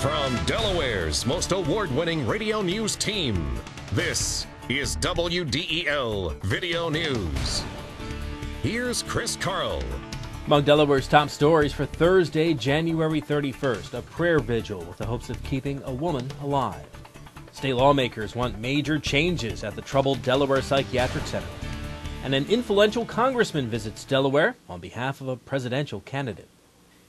From Delaware's most award-winning radio news team, this is WDEL Video News. Here's Chris Carl. Among Delaware's top stories for Thursday, January 31st, a prayer vigil with the hopes of keeping a woman alive. State lawmakers want major changes at the troubled Delaware Psychiatric Center. And an influential congressman visits Delaware on behalf of a presidential candidate.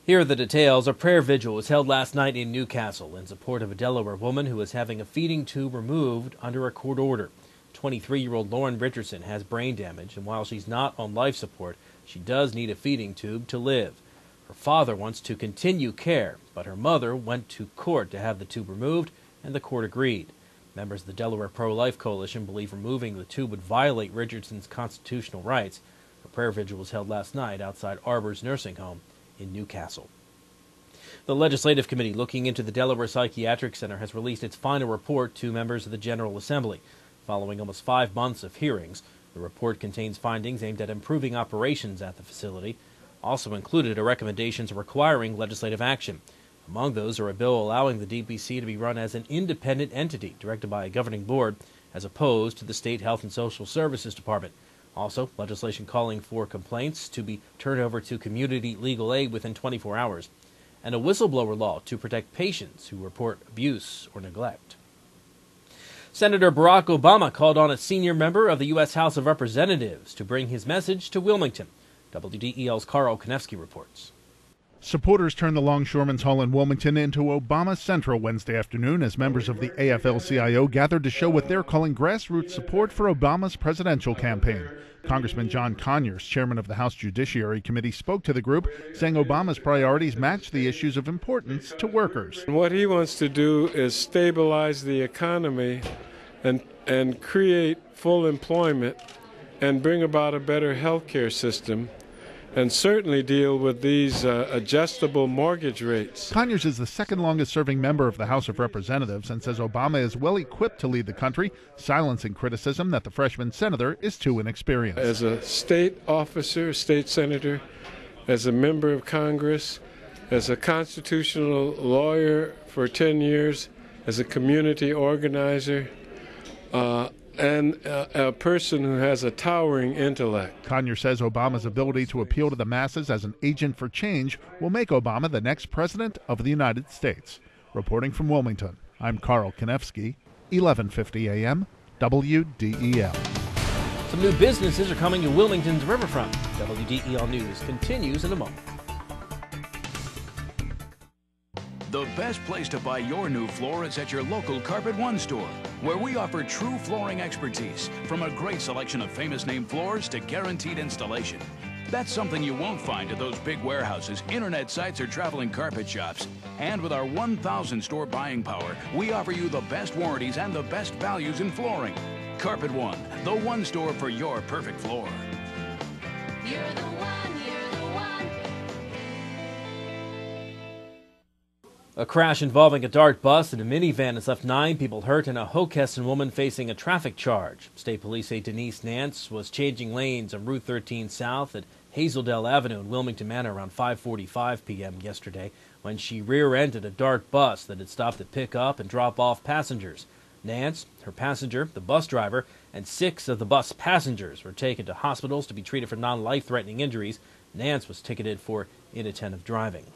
Here are the details. A prayer vigil was held last night in Newcastle in support of a Delaware woman who is having a feeding tube removed under a court order. 23-year-old Lauren Richardson has brain damage, and while she's not on life support, she does need a feeding tube to live. Her father wants to continue care, but her mother went to court to have the tube removed, and the court agreed. Members of the Delaware Pro-Life Coalition believe removing the tube would violate Richardson's constitutional rights. A prayer vigil was held last night outside Arbor's nursing home in Newcastle. The Legislative Committee looking into the Delaware Psychiatric Center has released its final report to members of the General Assembly. Following almost 5 months of hearings, the report contains findings aimed at improving operations at the facility. Also included are recommendations requiring legislative action. Among those are a bill allowing the DPC to be run as an independent entity directed by a governing board, as opposed to the State Health and Social Services Department. Also, legislation calling for complaints to be turned over to community legal aid within 24 hours, and a whistleblower law to protect patients who report abuse or neglect. Senator Barack Obama called on a senior member of the U.S. House of Representatives to bring his message to Wilmington. WDEL's Carl Konevsky reports. Supporters turned the Longshoremen's Hall in Wilmington into Obama Central Wednesday afternoon as members of the AFL-CIO gathered to show what they're calling grassroots support for Obama's presidential campaign. Congressman John Conyers, chairman of the House Judiciary Committee, spoke to the group, saying Obama's priorities match the issues of importance to workers. What he wants to do is stabilize the economy and create full employment and bring about a better health care system, and certainly deal with these adjustable mortgage rates. Conyers is the second longest serving member of the House of Representatives and says Obama is well equipped to lead the country, silencing criticism that the freshman senator is too inexperienced. As a state officer, state senator, as a member of Congress, as a constitutional lawyer for 10 years, as a community organizer, and a person who has a towering intellect. Conyers says Obama's ability to appeal to the masses as an agent for change will make Obama the next president of the United States. Reporting from Wilmington, I'm Carl Konevsky, 1150 AM, WDEL. Some new businesses are coming to Wilmington's riverfront. WDEL News continues in a moment. The best place to buy your new floor is at your local Carpet One store, where we offer true flooring expertise, from a great selection of famous name floors to guaranteed installation. That's something you won't find at those big warehouses, internet sites, or traveling carpet shops. And with our 1,000 store buying power, we offer you the best warranties and the best values in flooring. Carpet One, the one store for your perfect floor. You're the one, you're the one. A crash involving a DART bus and a minivan has left 9 people hurt and a Hockessin woman facing a traffic charge. State police say Denise Nance was changing lanes on Route 13 South at Hazeldale Avenue in Wilmington Manor around 5:45 p.m. yesterday when she rear-ended a DART bus that had stopped to pick up and drop off passengers. Nance, her passenger, the bus driver, and 6 of the bus passengers were taken to hospitals to be treated for non-life-threatening injuries. Nance was ticketed for inattentive driving.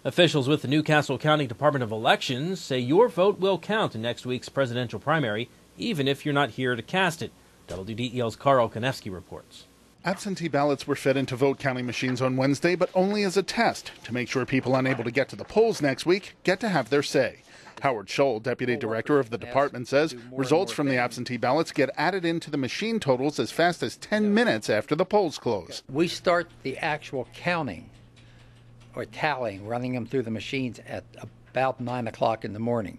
Officials with the Newcastle County Department of Elections say your vote will count in next week's presidential primary, even if you're not here to cast it. WDEL's Carl Konevsky reports. Absentee ballots were fed into vote counting machines on Wednesday, but only as a test to make sure people unable to get to the polls next week get to have their say. Howard Scholl, deputy director of the department, says results from the absentee ballots get added into the machine totals as fast as 10 minutes after the polls close. We start the actual counting or tallying, running them through the machines at about 9 o'clock in the morning.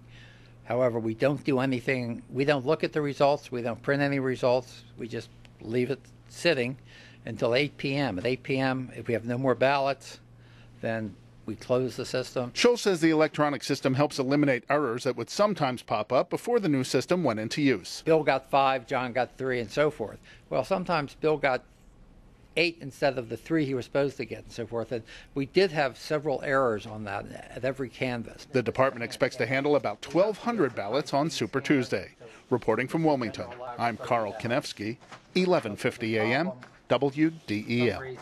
However, we don't do anything. We don't look at the results. We don't print any results. We just leave it sitting until 8 p.m. At 8 p.m., if we have no more ballots, then we close the system. Scholl says the electronic system helps eliminate errors that would sometimes pop up before the new system went into use. Bill got 5, John got 3, and so forth. Well, sometimes Bill got 8 instead of the 3 he was supposed to get and so forth. And we did have several errors on that at every canvass. The department expects to handle about 1,200 ballots on Super Tuesday. Reporting from Wilmington, I'm Carl Konevsky, 1150 AM, WDEL.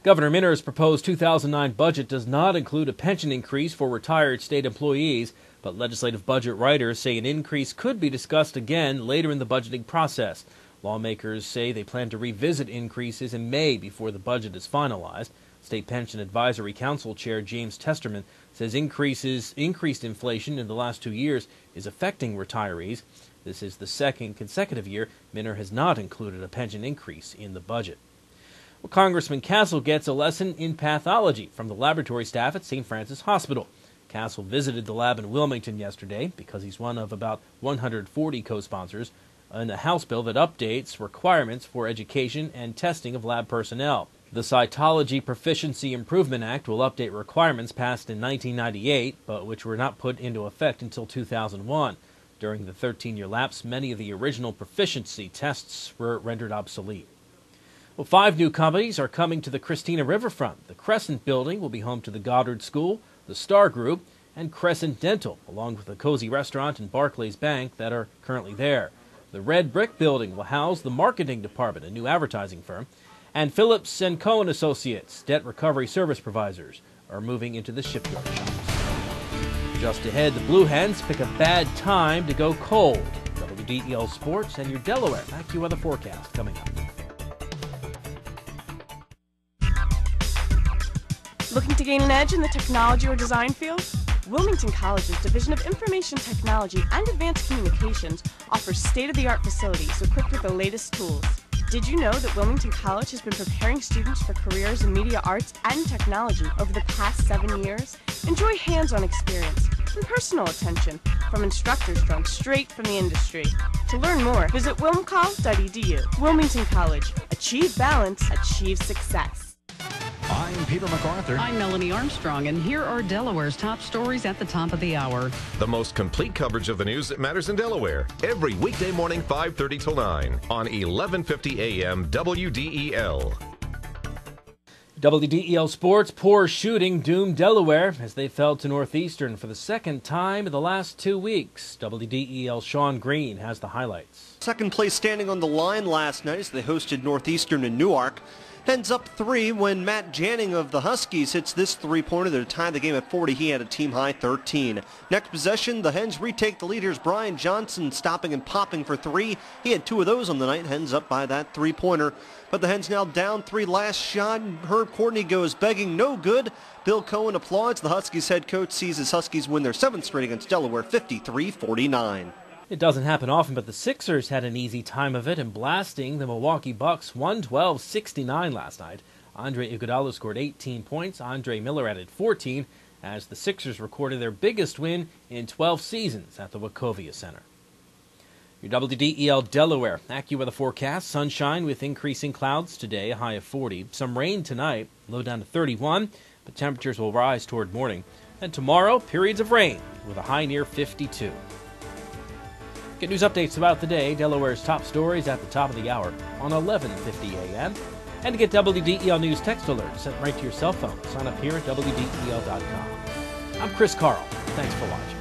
Governor Minner's proposed 2009 budget does not include a pension increase for retired state employees, but legislative budget writers say an increase could be discussed again later in the budgeting process. Lawmakers say they plan to revisit increases in May before the budget is finalized. State Pension Advisory Council Chair James Testerman says increased inflation in the last 2 years is affecting retirees. This is the second consecutive year Minner has not included a pension increase in the budget. Well, Congressman Castle gets a lesson in pathology from the laboratory staff at St. Francis Hospital. Castle visited the lab in Wilmington yesterday because he's one of about 140 co-sponsors in a House bill that updates requirements for education and testing of lab personnel. The Cytology Proficiency Improvement Act will update requirements passed in 1998, but which were not put into effect until 2001. During the 13-year lapse, many of the original proficiency tests were rendered obsolete. Well, 5 new companies are coming to the Christina Riverfront. The Crescent Building will be home to the Goddard School, the Star Group, and Crescent Dental, along with the Cozy Restaurant and Barclays Bank that are currently there. The Red Brick Building will house the Marketing Department, a new advertising firm, and Phillips & Cohen Associates, debt recovery service providers, are moving into the shipyard shops. Just ahead, the Blue Hens pick a bad time to go cold. WDEL Sports and your Delaware AccuWeather forecast coming up. Looking to gain an edge in the technology or design field? Wilmington College's Division of Information Technology and Advanced Communications offers state-of-the-art facilities equipped with the latest tools. Did you know that Wilmington College has been preparing students for careers in media arts and technology over the past 7 years? Enjoy hands-on experience and personal attention from instructors drawn straight from the industry. To learn more, visit wilmcoll.edu. Wilmington College. Achieve balance, achieve success. I'm Peter MacArthur. I'm Melanie Armstrong, and here are Delaware's top stories at the top of the hour. The most complete coverage of the news that matters in Delaware. Every weekday morning, 5:30 till 9 on 1150 AM WDEL. WDEL Sports, poor shooting doomed Delaware as they fell to Northeastern for the second time in the last 2 weeks. WDEL Sean Green has the highlights. Second place standing on the line last night as they hosted Northeastern in Newark. Hens up 3 when Matt Janning of the Huskies hits this three-pointer to tie the game at 40. He had a team-high 13. Next possession, the Hens retake the lead. Here's Brian Johnson stopping and popping for 3. He had 2 of those on the night. Hens up by that three-pointer. But the Hens now down 3. Last shot, Herb Courtney goes begging, no good. Bill Cohen applauds. The Huskies head coach sees his Huskies win their 7th straight against Delaware, 53-49. It doesn't happen often, but the Sixers had an easy time of it in blasting the Milwaukee Bucks 112-69 last night. Andre Iguodala scored 18 points. Andre Miller added 14 as the Sixers recorded their biggest win in 12 seasons at the Wachovia Center. Your WDEL Delaware AccuWeather forecast: sunshine with increasing clouds today, a high of 40. Some rain tonight, low down to 31, but temperatures will rise toward morning. And tomorrow, periods of rain with a high near 52. Get news updates throughout the day, Delaware's top stories at the top of the hour on 1150 AM. And to get WDEL News text alerts sent right to your cell phone, sign up here at WDEL.com. I'm Chris Carl. Thanks for watching.